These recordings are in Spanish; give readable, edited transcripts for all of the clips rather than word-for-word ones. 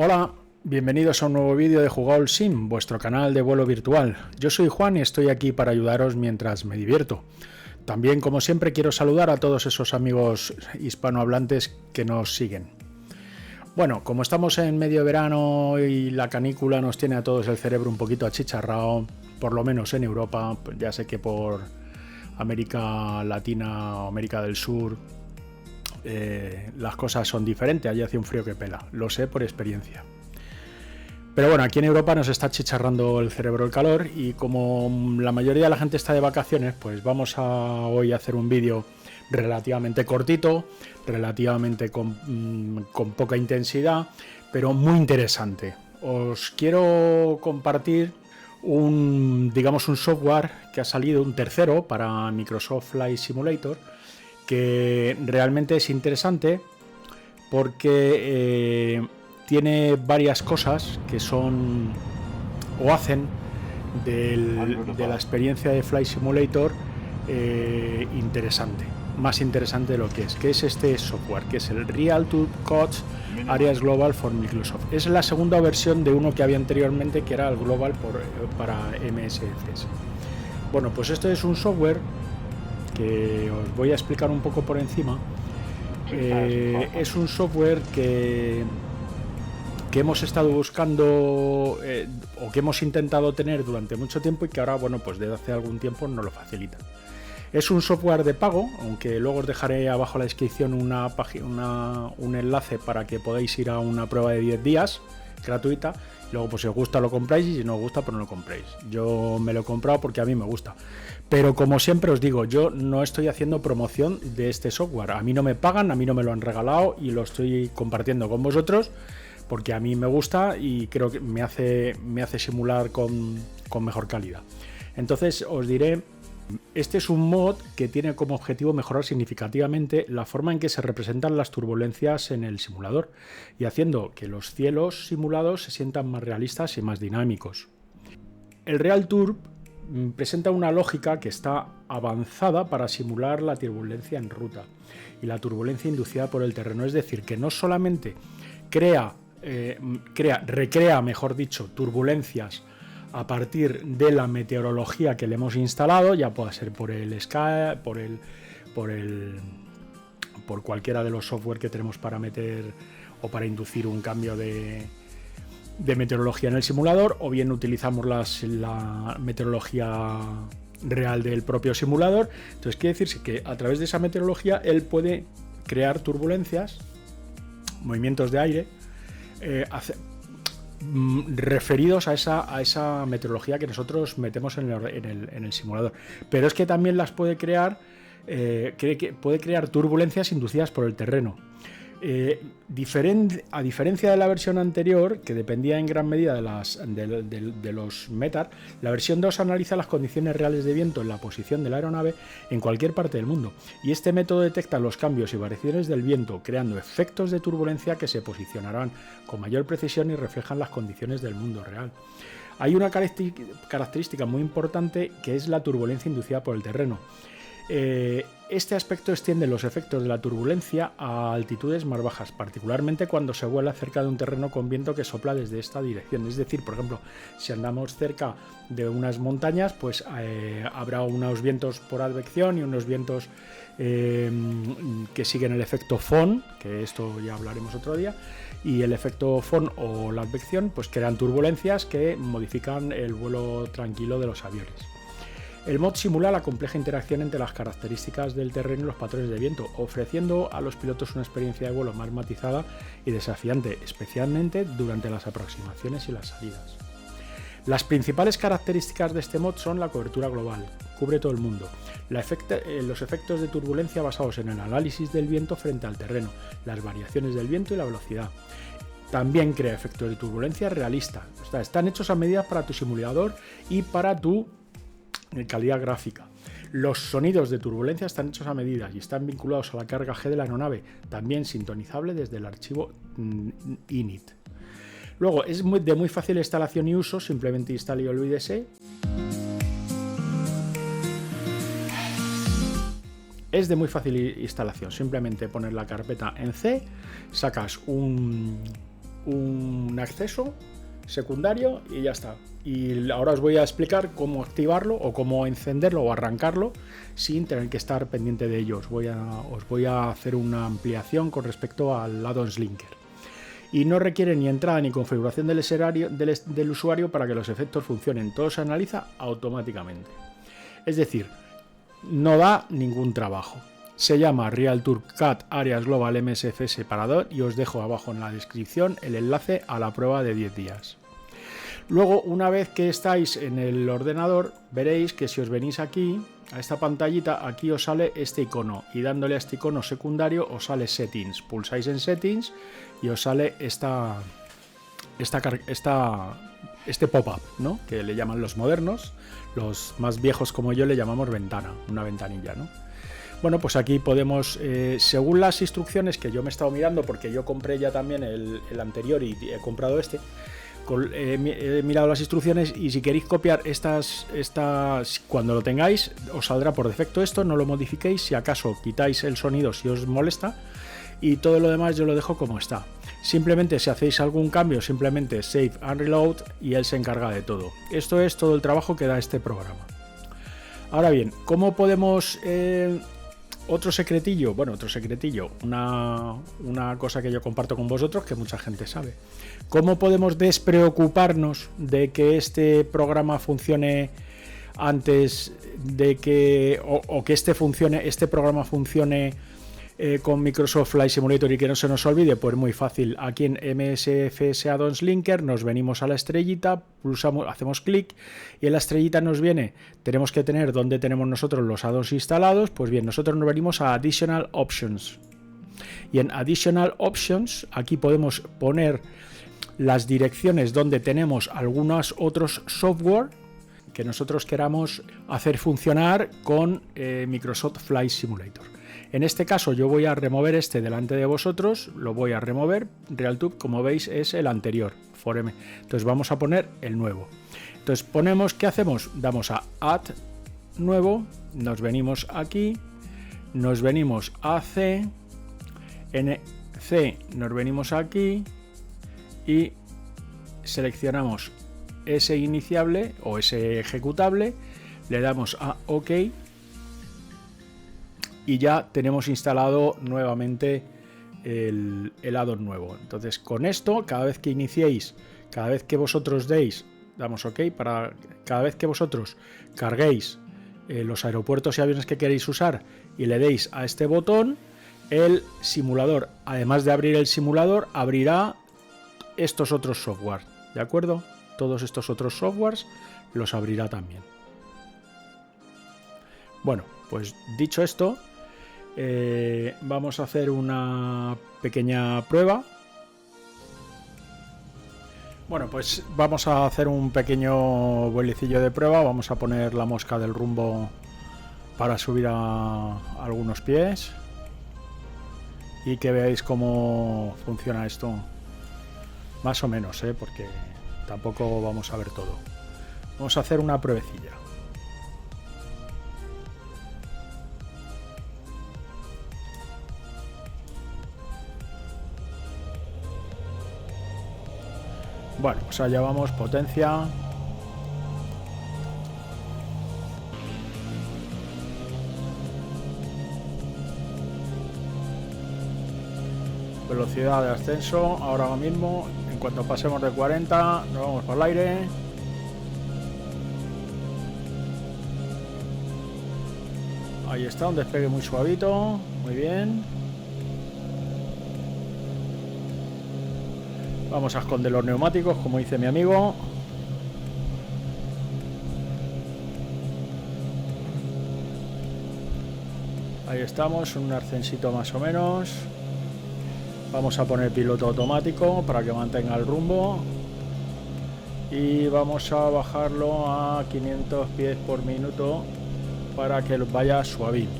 Hola, bienvenidos a un nuevo vídeo de Jugaol Sim, vuestro canal de vuelo virtual. Yo soy Juan y estoy aquí para ayudaros mientras me divierto. También, como siempre, quiero saludar a todos esos amigos hispanohablantes que nos siguen. Bueno, como estamos en medio verano y la canícula nos tiene a todos el cerebro un poquito achicharrado, por lo menos en Europa, pues ya sé que por América Latina o América del Sur las cosas son diferentes, allí hace un frío que pela, lo sé por experiencia. Pero bueno, aquí en Europa nos está chicharrando el cerebro el calor y como la mayoría de la gente está de vacaciones, pues vamos a hoy a hacer un vídeo relativamente cortito, relativamente con poca intensidad, pero muy interesante. Os quiero compartir un software que ha salido, un tercero para Microsoft Flight Simulator, que realmente es interesante porque tiene varias cosas que son o hacen de la experiencia de Flight Simulator interesante, más interesante de lo que es este software, que es el Real-Time Coach Areas Global for Microsoft. Es la segunda versión de uno que había anteriormente, que era el Global para MSFS. Bueno, pues este es un software que os voy a explicar un poco por encima. Es un software que hemos estado buscando o que hemos intentado tener durante mucho tiempo y que ahora, bueno, pues desde hace algún tiempo nos lo facilita. Es un software de pago, aunque luego os dejaré abajo en la descripción un enlace para que podáis ir a una prueba de 10 días gratuita. Luego, pues si os gusta lo compráis y si no os gusta, pues no lo compréis. Yo me lo he comprado porque a mí me gusta. Pero como siempre os digo, yo no estoy haciendo promoción de este software. A mí no me pagan, a mí no me lo han regalado y lo estoy compartiendo con vosotros porque a mí me gusta y creo que me hace simular con mejor calidad. Entonces os diré, este es un mod que tiene como objetivo mejorar significativamente la forma en que se representan las turbulencias en el simulador y haciendo que los cielos simulados se sientan más realistas y más dinámicos. El Real-Turb presenta una lógica que está avanzada para simular la turbulencia en ruta y la turbulencia inducida por el terreno, es decir, que no solamente recrea, mejor dicho, turbulencias a partir de la meteorología que le hemos instalado, ya pueda ser por el Sky, por cualquiera de los software que tenemos para meter o para inducir un cambio de meteorología en el simulador, o bien utilizamos la meteorología real del propio simulador. Entonces quiere decirse que a través de esa meteorología él puede crear turbulencias, movimientos de aire, referidos a esa meteorología que nosotros metemos en el simulador, pero es que también las puede crear, puede crear turbulencias inducidas por el terreno. A diferencia de la versión anterior, que dependía en gran medida de los METAR, la versión 2 analiza las condiciones reales de viento en la posición de la aeronave en cualquier parte del mundo, y este método detecta los cambios y variaciones del viento, creando efectos de turbulencia que se posicionarán con mayor precisión y reflejan las condiciones del mundo real. Hay una característica muy importante, que es la turbulencia inducida por el terreno. Este aspecto extiende los efectos de la turbulencia a altitudes más bajas, particularmente cuando se vuela cerca de un terreno con viento que sopla desde esta dirección. Es decir, por ejemplo, si andamos cerca de unas montañas, pues habrá unos vientos por advección y unos vientos que siguen el efecto FON, que esto ya hablaremos otro día, y el efecto FON o la advección pues crean turbulencias que modifican el vuelo tranquilo de los aviones. El mod simula la compleja interacción entre las características del terreno y los patrones de viento, ofreciendo a los pilotos una experiencia de vuelo más matizada y desafiante, especialmente durante las aproximaciones y las salidas. Las principales características de este mod son la cobertura global, cubre todo el mundo, los efectos de turbulencia basados en el análisis del viento frente al terreno, las variaciones del viento y la velocidad. También crea efectos de turbulencia realistas, o sea, están hechos a medida para tu simulador y para tu calidad gráfica. Los sonidos de turbulencia están hechos a medida y están vinculados a la carga G de la aeronave, también sintonizable desde el archivo init. Luego, es de muy fácil instalación y uso, simplemente instale y olvídese. Es de muy fácil instalación, simplemente poner la carpeta en C, sacas un un acceso secundario y ya está. Y ahora os voy a explicar cómo activarlo o cómo encenderlo o arrancarlo sin tener que estar pendiente de ello. Os voy a hacer una ampliación con respecto al Add-ons Linker. Y no requiere ni entrada ni configuración del usuario para que los efectos funcionen. Todo se analiza automáticamente. Es decir, no da ningún trabajo. Se llama RealTour-Cat Areas Global MSF separador y os dejo abajo en la descripción el enlace a la prueba de 10 días. Luego, una vez que estáis en el ordenador, veréis que si os venís aquí, a esta pantallita, aquí os sale este icono y dándole a este icono secundario os sale Settings. Pulsáis en Settings y os sale este pop-up, ¿no? Que le llaman los modernos, los más viejos como yo le llamamos ventana, una ventanilla, ¿no? Bueno, pues aquí podemos, según las instrucciones que yo me he estado mirando, porque yo compré ya también el anterior y he comprado este, he mirado las instrucciones y si queréis copiar estas, cuando lo tengáis, os saldrá por defecto esto, no lo modifiquéis, si acaso quitáis el sonido si os molesta y todo lo demás yo lo dejo como está. Simplemente si hacéis algún cambio, simplemente Save and Reload y él se encarga de todo. Esto es todo el trabajo que da este programa. Ahora bien, ¿cómo podemos... otro secretillo, una cosa que yo comparto con vosotros que mucha gente sabe. ¿Cómo podemos despreocuparnos de que este programa funcione antes de que o que este programa funcione con Microsoft Flight Simulator y que no se nos olvide? Pues muy fácil. Aquí en MSFS Add-ons Linker nos venimos a la estrellita, pulsamos, hacemos clic y en la estrellita nos viene, tenemos que tener donde tenemos nosotros los add-ons instalados. Pues bien, nosotros nos venimos a Additional Options y en Additional Options aquí podemos poner las direcciones donde tenemos algunos otros software que nosotros queramos hacer funcionar con Microsoft Flight Simulator. En este caso yo voy a remover este delante de vosotros, lo voy a remover. RealTour, como veis, es el anterior, ForM. Entonces vamos a poner el nuevo. Entonces ponemos, ¿qué hacemos? Damos a Add Nuevo, nos venimos aquí, nos venimos a C, en C nos venimos aquí y seleccionamos ese iniciable o ese ejecutable, le damos a OK y ya tenemos instalado nuevamente el add-on nuevo. Entonces con esto, cada vez que iniciéis, cada vez que vosotros deis, damos OK, para cada vez que vosotros carguéis los aeropuertos y aviones que queréis usar y le deis a este botón, el simulador, además de abrir el simulador, abrirá estos otros software, ¿de acuerdo? Todos estos otros softwares los abrirá también. Bueno, pues dicho esto, vamos a hacer una pequeña prueba. Bueno, pues vamos a hacer un pequeño vuelecillo de prueba. Vamos a poner la mosca del rumbo para subir a algunos pies y que veáis cómo funciona esto. Más o menos, porque tampoco vamos a ver todo. Vamos a hacer una pruebecilla. Bueno, pues allá vamos, potencia. Velocidad de ascenso, ahora mismo, en cuanto pasemos de 40, nos vamos para el aire. Ahí está, un despegue muy suavito, muy bien. Vamos a esconder los neumáticos, como dice mi amigo. Ahí estamos, un ascensito más o menos. Vamos a poner piloto automático para que mantenga el rumbo. Y vamos a bajarlo a 500 pies por minuto para que vaya suavito.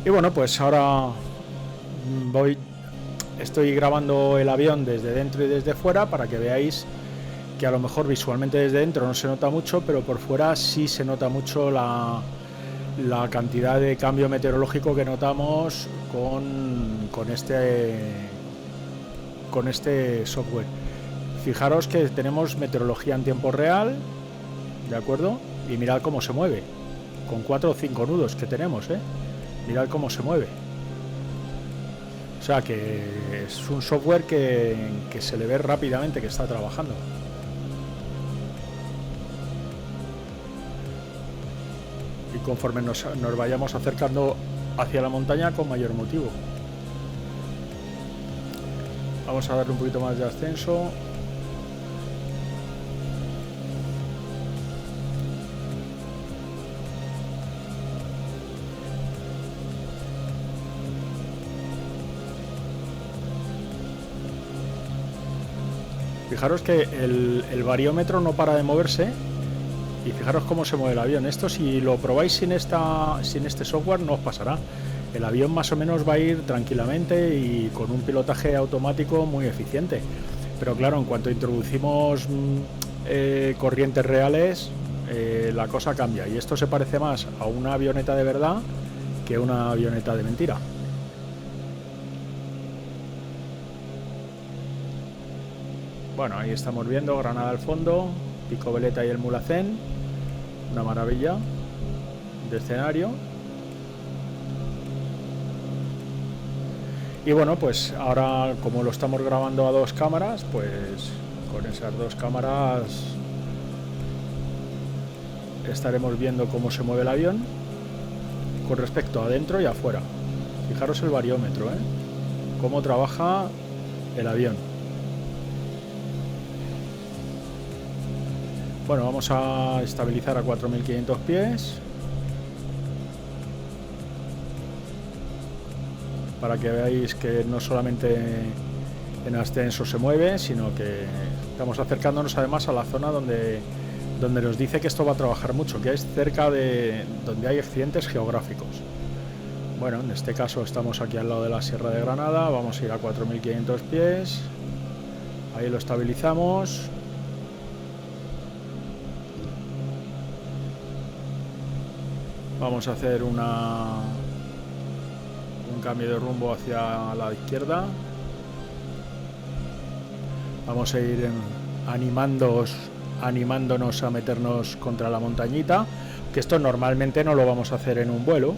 Y bueno, pues ahora estoy grabando el avión desde dentro y desde fuera para que veáis que a lo mejor visualmente desde dentro no se nota mucho, pero por fuera sí se nota mucho la cantidad de cambio meteorológico que notamos con este software. Fijaros que tenemos meteorología en tiempo real, ¿de acuerdo? Y mirad cómo se mueve, con 4 o 5 nudos que tenemos, mirad cómo se mueve. O sea que es un software que se le ve rápidamente que está trabajando. Y conforme nos vayamos acercando hacia la montaña, con mayor motivo. Vamos a darle un poquito más de ascenso. Fijaros que el bariómetro no para de moverse. Y fijaros cómo se mueve el avión. Esto, si lo probáis sin este software, no os pasará. El avión más o menos va a ir tranquilamente y con un pilotaje automático muy eficiente. Pero claro, en cuanto introducimos corrientes reales, la cosa cambia. Y esto se parece más a una avioneta de verdad que una avioneta de mentira. Bueno, ahí estamos viendo Granada al fondo, Pico Veleta y el Mulhacén. Una maravilla de escenario. Y bueno, pues ahora, como lo estamos grabando a 2 cámaras, pues con esas 2 cámaras estaremos viendo cómo se mueve el avión con respecto a adentro y afuera. Fijaros el bariómetro, cómo trabaja el avión. Bueno, vamos a estabilizar a 4.500 pies para que veáis que no solamente en ascenso se mueve, sino que estamos acercándonos además a la zona donde nos dice que esto va a trabajar mucho, que es cerca de donde hay accidentes geográficos. Bueno, en este caso estamos aquí al lado de la Sierra de Granada, vamos a ir a 4.500 pies, ahí lo estabilizamos. Vamos a hacer un cambio de rumbo hacia la izquierda. Vamos a ir animándonos a meternos contra la montañita, que esto normalmente no lo vamos a hacer en un vuelo,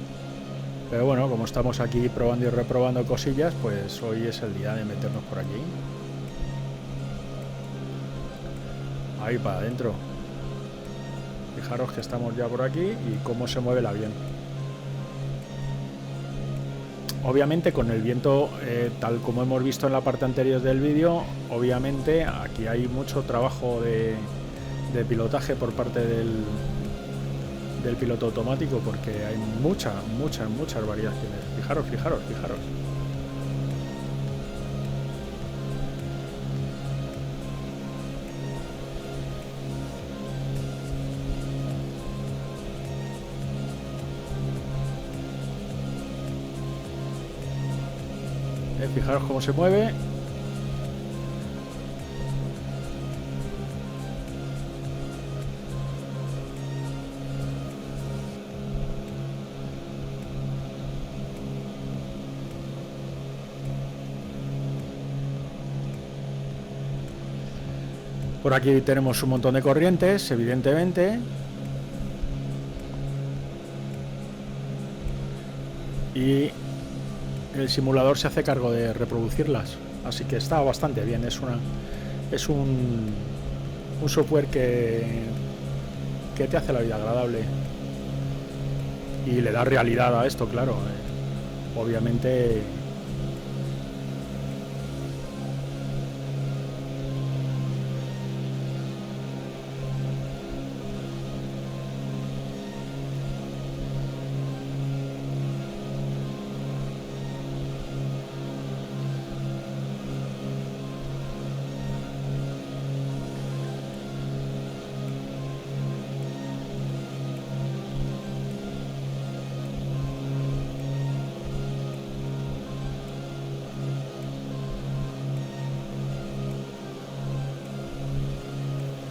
pero bueno, como estamos aquí probando y reprobando cosillas, pues hoy es el día de meternos por aquí. Ahí para adentro. Fijaros que estamos ya por aquí y cómo se mueve el avión. Obviamente con el viento, tal como hemos visto en la parte anterior del vídeo, obviamente aquí hay mucho trabajo de pilotaje por parte del piloto automático, porque hay muchas variaciones. Fijaros. Fijaros cómo se mueve. Por aquí tenemos un montón de corrientes, evidentemente. Y el simulador se hace cargo de reproducirlas, así que está bastante bien. Es un software que te hace la vida agradable y le da realidad a esto, claro. Obviamente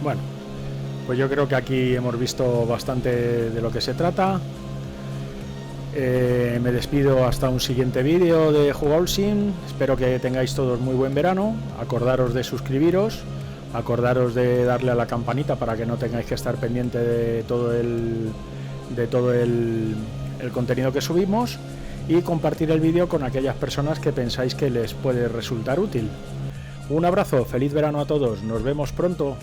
bueno, pues yo creo que aquí hemos visto bastante de lo que se trata. Me despido hasta un siguiente vídeo de Jugaulsim. Espero que tengáis todos muy buen verano. Acordaros de suscribiros, acordaros de darle a la campanita para que no tengáis que estar pendiente de todo el contenido que subimos, y compartir el vídeo con aquellas personas que pensáis que les puede resultar útil. Un abrazo, feliz verano a todos, nos vemos pronto.